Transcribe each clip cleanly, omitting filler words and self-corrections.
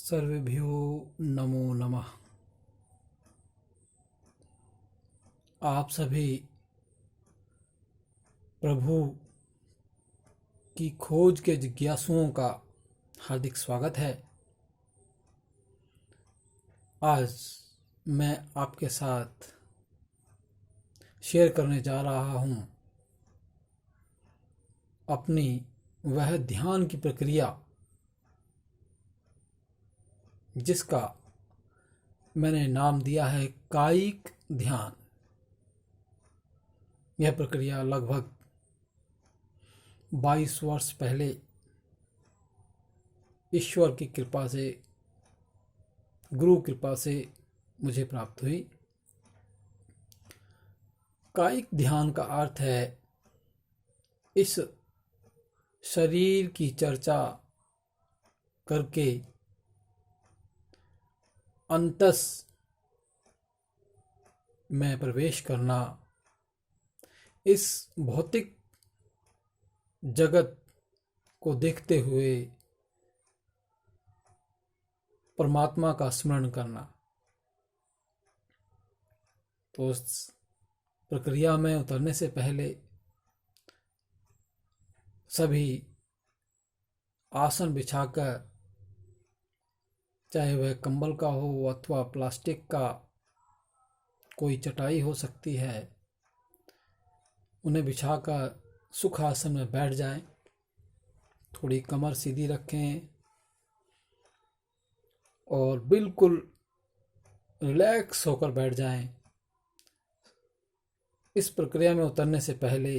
सर्वेभ्यो नमो नमः। आप सभी प्रभु की खोज के जिज्ञासुओं का हार्दिक स्वागत है। आज मैं आपके साथ शेयर करने जा रहा हूँ अपनी वह ध्यान की प्रक्रिया जिसका मैंने नाम दिया है कायिक ध्यान। यह प्रक्रिया लगभग 22 वर्ष पहले ईश्वर की कृपा से, गुरु कृपा से मुझे प्राप्त हुई। कायिक ध्यान का अर्थ है इस शरीर की चर्चा करके अंतस में प्रवेश करना, इस भौतिक जगत को देखते हुए परमात्मा का स्मरण करना। तो उस प्रक्रिया में उतरने से पहले सभी आसन बिछाकर, चाहे वह कंबल का हो अथवा प्लास्टिक का कोई चटाई हो सकती है, उन्हें बिछाकर सुखासन में बैठ जाएं। थोड़ी कमर सीधी रखें और बिल्कुल रिलैक्स होकर बैठ जाएं। इस प्रक्रिया में उतरने से पहले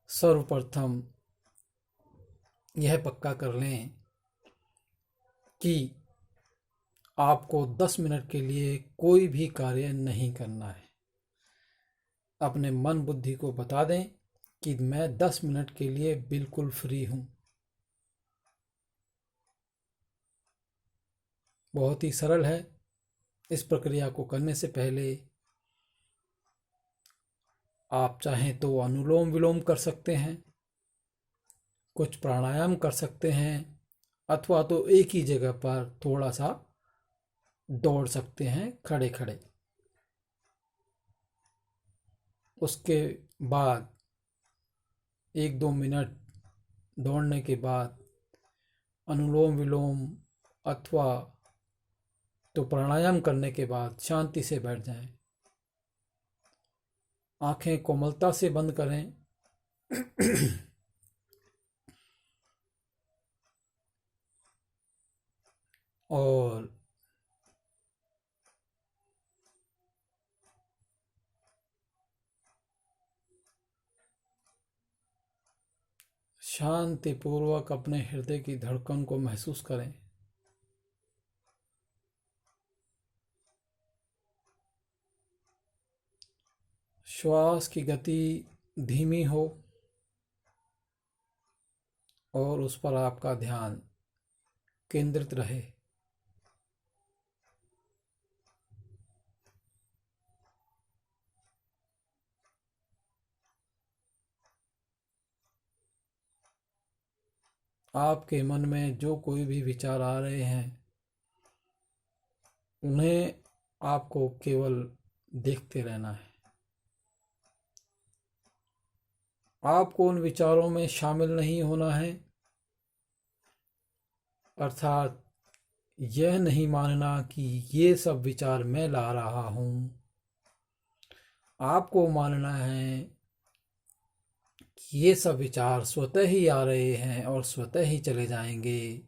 सर्वप्रथम यह पक्का कर लें कि आपको 10 मिनट के लिए कोई भी कार्य नहीं करना है। अपने मन बुद्धि को बता दें कि मैं 10 मिनट के लिए बिल्कुल फ्री हूं। बहुत ही सरल है। इस प्रक्रिया को करने से पहले आप चाहें तो अनुलोम विलोम कर सकते हैं, कुछ प्राणायाम कर सकते हैं, अथवा तो एक ही जगह पर थोड़ा सा दौड़ सकते हैं खड़े खड़े। उसके बाद 1-2 मिनट दौड़ने के बाद अनुलोम विलोम अथवा तो प्राणायाम करने के बाद शांति से बैठ जाएं। आंखें कोमलता से बंद करें। और शांतिपूर्वक अपने हृदय की धड़कन को महसूस करें। श्वास की गति धीमी हो और उस पर आपका ध्यान केंद्रित रहे। आपके मन में जो कोई भी विचार आ रहे हैं, उन्हें आपको केवल देखते रहना है। आपको उन विचारों में शामिल नहीं होना है, अर्थात यह नहीं मानना कि ये सब विचार मैं ला रहा हूँ। आपको मानना है कि ये सब विचार स्वतः ही आ रहे हैं और स्वतः ही चले जाएंगे।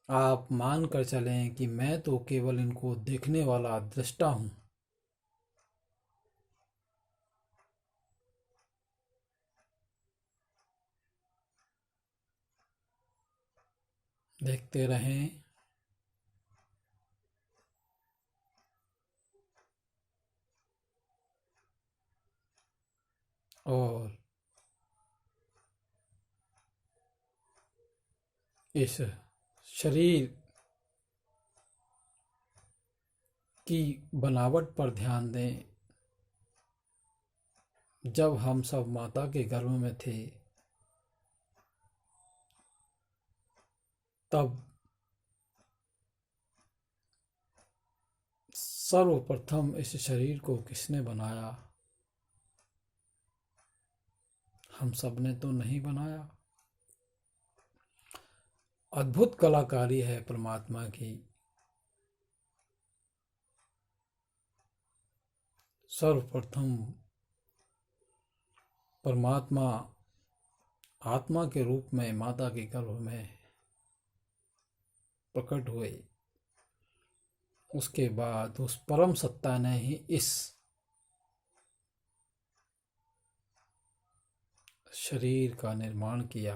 आप मान कर चलें कि मैं तो केवल इनको देखने वाला दृष्टा हूँ। देखते रहें। और इस शरीर की बनावट पर ध्यान दें। जब हम सब माता के गर्भ में थे, तब सर्वप्रथम इस शरीर को किसने बनाया? हम सब ने तो नहीं बनाया। अद्भुत कलाकारी है परमात्मा की। सर्वप्रथम परमात्मा आत्मा के रूप में माता के गर्भ में प्रकट हुए। उसके बाद उस परम सत्ता ने ही इस शरीर का निर्माण किया।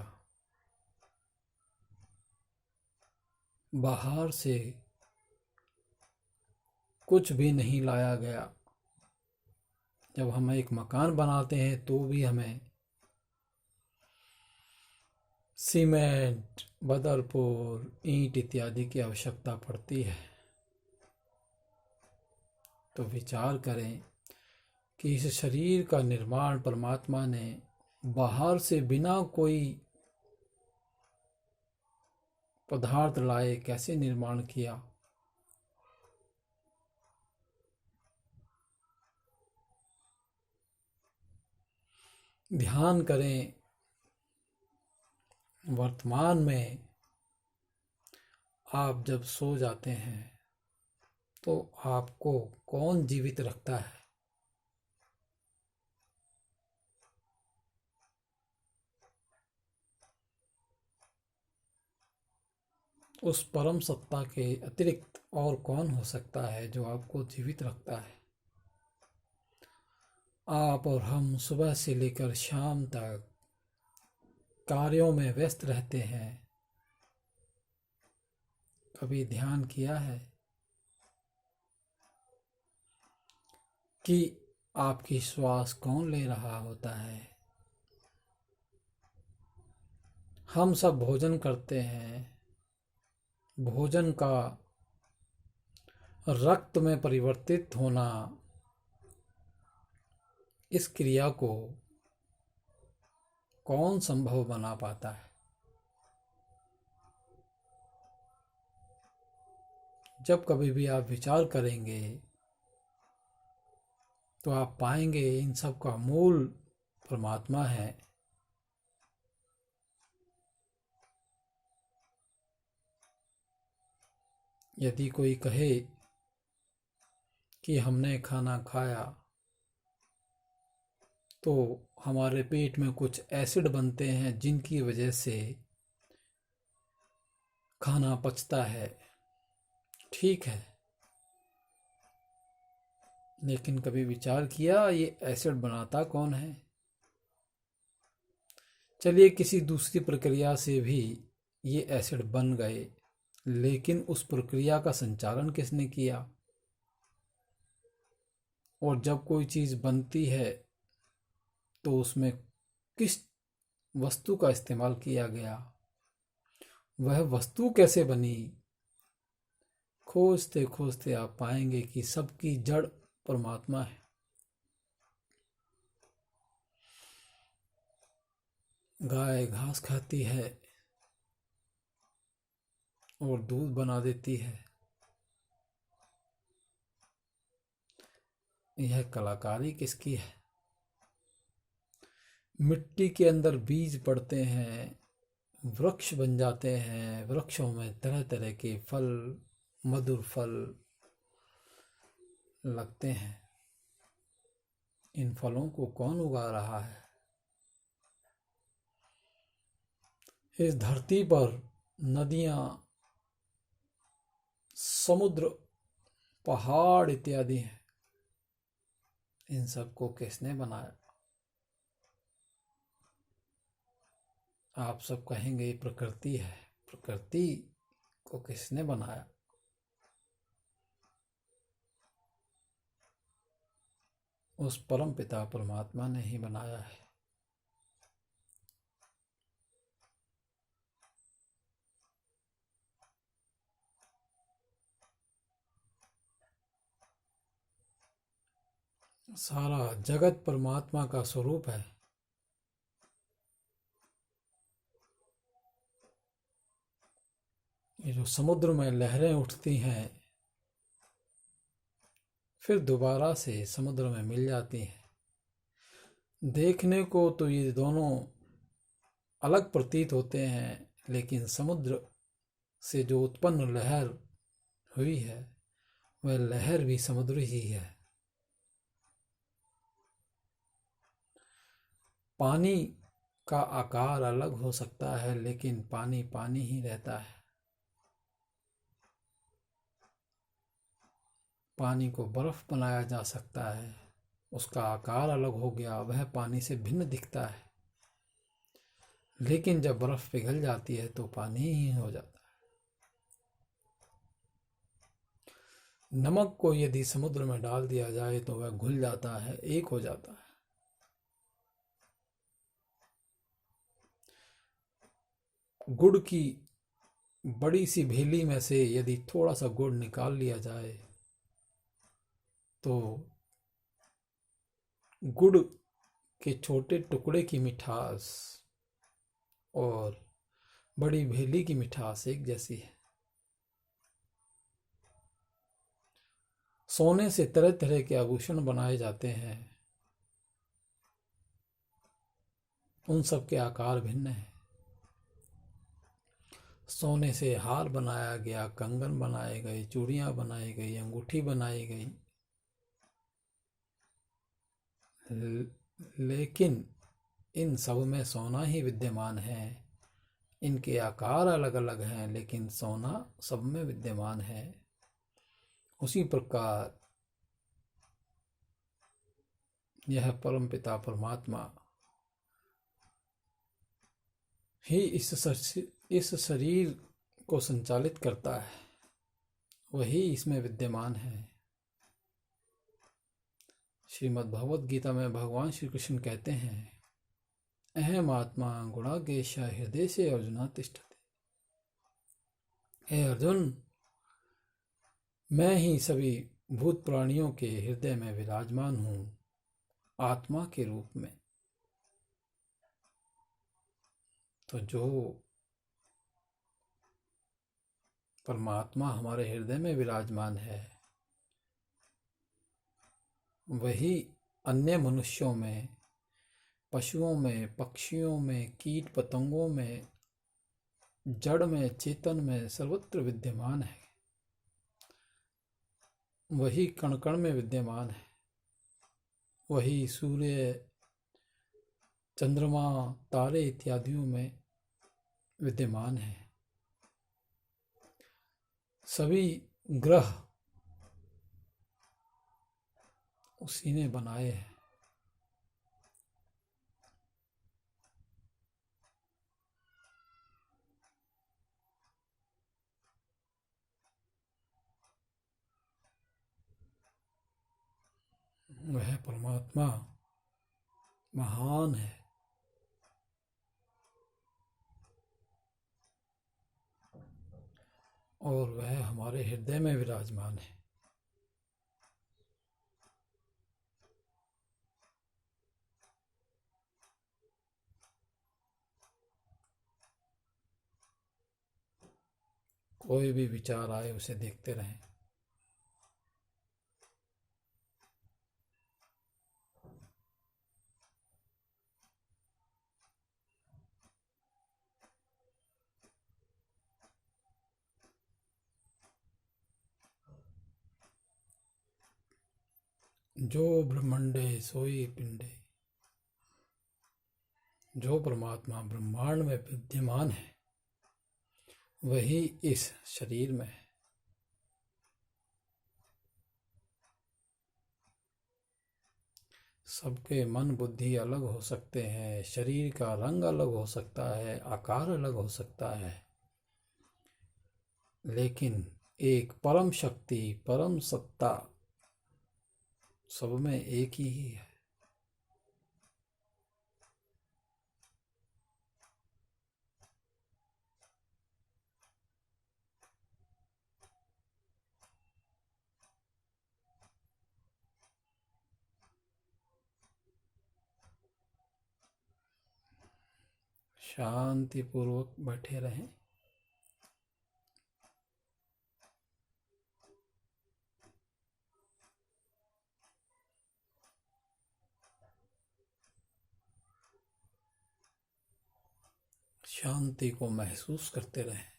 बाहर से कुछ भी नहीं लाया गया। जब हम एक मकान बनाते हैं तो भी हमें सीमेंट, बदरपुर, ईंट इत्यादि की आवश्यकता पड़ती है। तो विचार करें कि इस शरीर का निर्माण परमात्मा ने बाहर से बिना कोई पदार्थ लाए कैसे निर्माण किया। ध्यान करें, वर्तमान में आप जब सो जाते हैं तो आपको कौन जीवित रखता है? उस परम सत्ता के अतिरिक्त और कौन हो सकता है जो आपको जीवित रखता है? आप और हम सुबह से लेकर शाम तक कार्यों में व्यस्त रहते हैं। कभी ध्यान किया है कि आपकी श्वास कौन ले रहा होता है? हम सब भोजन करते हैं। भोजन का रक्त में परिवर्तित होना, इस क्रिया को कौन संभव बना पाता है? जब कभी भी आप विचार करेंगे तो आप पाएंगे इन सब का मूल परमात्मा है। यदि कोई कहे कि हमने खाना खाया तो हमारे पेट में कुछ एसिड बनते हैं जिनकी वजह से खाना पचता है, ठीक है, लेकिन कभी विचार किया ये एसिड बनाता कौन है? चलिए किसी दूसरी प्रक्रिया से भी ये एसिड बन गए, लेकिन उस प्रक्रिया का संचालन किसने किया? और जब कोई चीज़ बनती है तो उसमें किस वस्तु का इस्तेमाल किया गया? वह वस्तु कैसे बनी? खोजते खोजते आप पाएंगे कि सबकी जड़ परमात्मा है। गाय घास खाती है और दूध बना देती है। यह कलाकारी किसकी है? मिट्टी के अंदर बीज पड़ते हैं, वृक्ष बन जाते हैं। वृक्षों में तरह तरह के फल, मधुर फल लगते हैं। इन फलों को कौन उगा रहा है? इस धरती पर नदियां, समुद्र, पहाड़ इत्यादि हैं। इन सबको किसने बनाया? आप सब कहेंगे प्रकृति है। प्रकृति को किसने बनाया? उस परम पिता परमात्मा ने ही बनाया है। सारा जगत परमात्मा का स्वरूप है। ये जो समुद्र में लहरें उठती हैं, फिर दोबारा से समुद्र में मिल जाती हैं। देखने को तो ये दोनों अलग प्रतीत होते हैं, लेकिन समुद्र से जो उत्पन्न लहर हुई है वह लहर भी समुद्र ही है। पानी का आकार अलग हो सकता है, लेकिन पानी पानी ही रहता है। पानी को बर्फ बनाया जा सकता है, उसका आकार अलग हो गया, वह पानी से भिन्न दिखता है, लेकिन जब बर्फ पिघल जाती है तो पानी ही हो जाता है। नमक को यदि समुद्र में डाल दिया जाए तो वह घुल जाता है, एक हो जाता है। गुड़ की बड़ी सी भेली में से यदि थोड़ा सा गुड़ निकाल लिया जाए तो गुड़ के छोटे टुकड़े की मिठास और बड़ी भेली की मिठास एक जैसी है। सोने से तरह तरह के आभूषण बनाए जाते हैं, उन सब के आकार भिन्न हैं। सोने से हार बनाया गया, कंगन बनाए गए, चूड़ियां बनाई गई, अंगूठी बनाई गई, लेकिन इन सब में सोना ही विद्यमान है। इनके आकार अलग अलग हैं, लेकिन सोना सब में विद्यमान है। उसी प्रकार यह परमपिता परमात्मा ही इस शरीर को संचालित करता है, वही इसमें विद्यमान है। श्रीमद् भगवत गीता में भगवान श्री कृष्ण कहते हैं, अहम आत्मा गुणाकेश हृदय से अर्जुना तिष्ठति। हे अर्जुन, मैं ही सभी भूत प्राणियों के हृदय में विराजमान हूँ, आत्मा के रूप में। तो जो परमात्मा हमारे हृदय में विराजमान है, वही अन्य मनुष्यों में, पशुओं में, पक्षियों में, कीट पतंगों में, जड़ में, चेतन में सर्वत्र विद्यमान है। वही कण कण में विद्यमान है। वही सूर्य, चंद्रमा, तारे इत्यादियों में विद्यमान है। सभी ग्रह उसी ने बनाए हैं। वह परमात्मा महान है। और वह हमारे हृदय में विराजमान है। कोई भी विचार आए उसे देखते रहें। जो ब्रह्मंडे सोई पिंडे, जो परमात्मा ब्रह्मांड में विद्यमान है वही इस शरीर में है। सबके मन बुद्धि अलग हो सकते हैं, शरीर का रंग अलग हो सकता है, आकार अलग हो सकता है, लेकिन एक परम शक्ति, परम सत्ता सब में एक ही है। शांति पूर्वक बैठे रहें। शांति को महसूस करते रहें।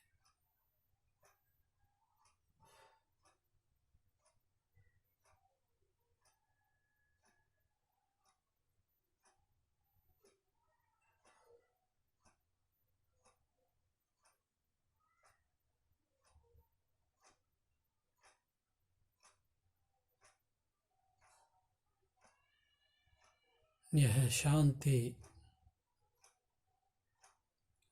यह शांति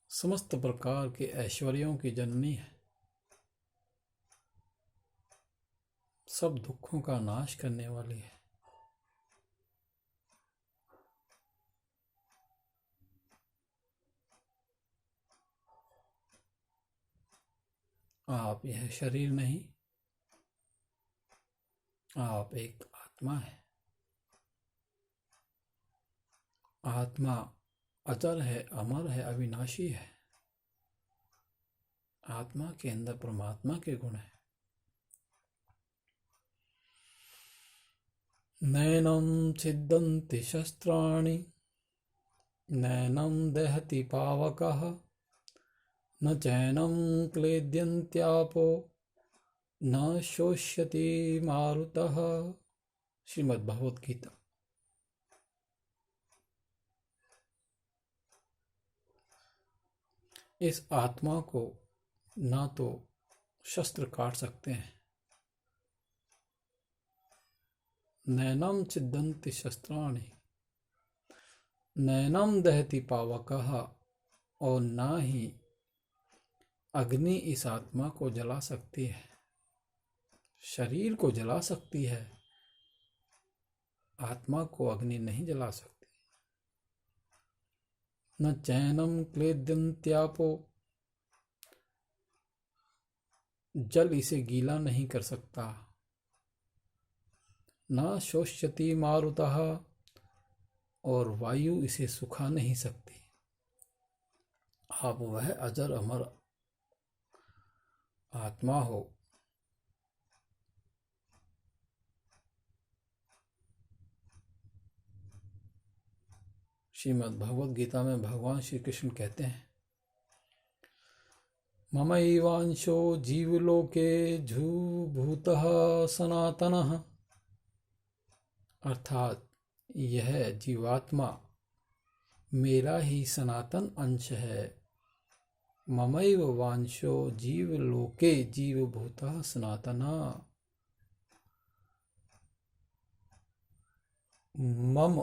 समस्त प्रकार के ऐश्वर्यों की जननी है, सब दुखों का नाश करने वाली है। आप यह शरीर नहीं, आप एक आत्मा है। आत्मा अजर है, अमर है, अविनाशी है। आत्मा के अंदर परमात्मा के गुण है। नैनं छिद्यन्ति शस्त्राणि, नैनं दहति पावकः, न चैनं क्लेद्यन्त्यापो, न शोष्यति मारुतः। श्रीमद् भगवत गीता। इस आत्मा को ना तो शस्त्र काट सकते हैं, नैनम छिद्यन्ति शस्त्राणि, नैनम दहति पावकः, और ना ही अग्नि इस आत्मा को जला सकती है। शरीर को जला सकती है, आत्मा को अग्नि नहीं जला सकती। न चैनम क्लेद्यन्त्यापो, जल इसे गीला नहीं कर सकता। न शोष्यति मारुतः, और वायु इसे सुखा नहीं सकती। आप वह अजर अमर आत्मा हो। श्रीमद् भगवत गीता में भगवान श्री कृष्ण कहते हैं, ममैवांशो जीवलोके भूतः सनातनः, अर्थात यह जीवात्मा मेरा ही सनातन अंश है। ममैव वांशो जीवलोके जीवभूतः सनातनः, मम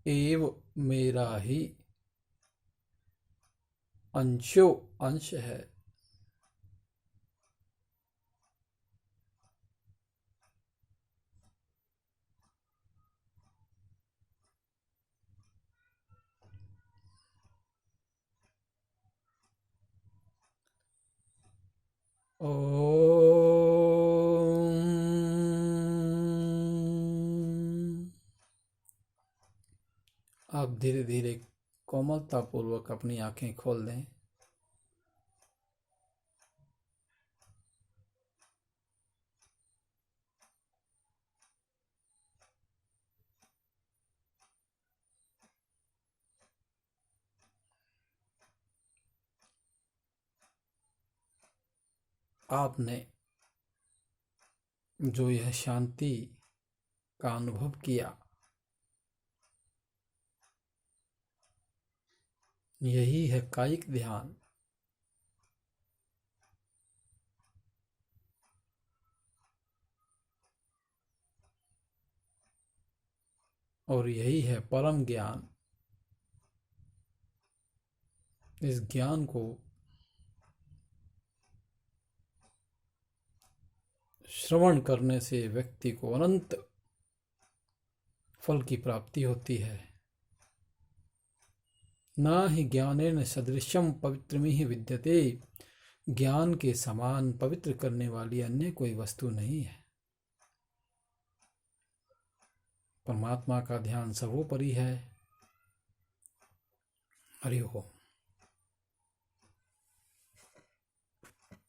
एव मेरा ही अंशो अंश है। आप धीरे धीरे कोमलता पूर्वक अपनी आंखें खोल दें। आपने जो यह शांति का अनुभव किया, यही है कायिक ध्यान। और यही है परम ज्ञान। इस ज्ञान को श्रवण करने से व्यक्ति को अनंत फल की प्राप्ति होती है। ना ही ज्ञानेन सदृशम पवित्रमिह विद्यते, ज्ञान के समान पवित्र करने वाली अन्य कोई वस्तु नहीं है। परमात्मा का ध्यान सर्वोपरि है। हरि ओम।